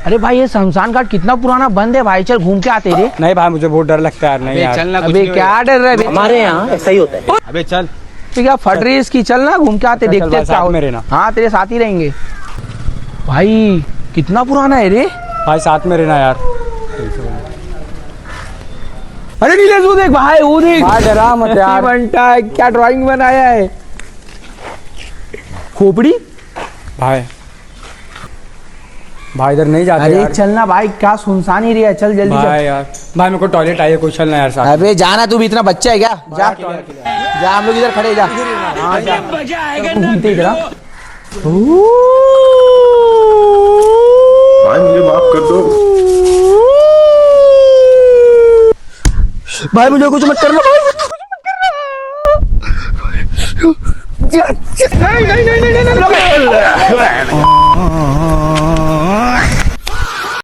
अरे भाई ये शमशान घाट कितना पुराना बंद है भाई, चल घूम के आते रे। नहीं भाई मुझे बहुत डर लगता है यार। नहीं यार चलना, अबे क्या डर रहा है, हमारे यहाँ ऐसा ही होता है। अबे चल। तो क्या फट रही है इसकी, चल ना घूम के आते, चल देखते भाई, क्या साथ हो। में रहना। हाँ तेरे साथ ही रहेंगे। भाई कितना पुराना है रे। भाई साथ में रहना यार। अरे नीलेश वो देख भाई, वो देख भाई डरा मत यार। बनता है, क्या ड्राइंग बनाया है। खोपड़ी। भाई भाई इधर नहीं जाते अरे यार। चलना भाई, क्या सुनसान ही रही है, चल जल्दी भाई यार भाई मेरे को टॉयलेट आई है, कोई चलना यार साथ। अबे जाना, तू भी इतना बच्चा है क्या, जा जा, हम लोग इधर खड़े, जा हाँ जा, घूमते इधर। भाई मुझे माफ कर दो। भाई मुझे कुछ मत करना भाई। नहीं नहीं नहीं नहीं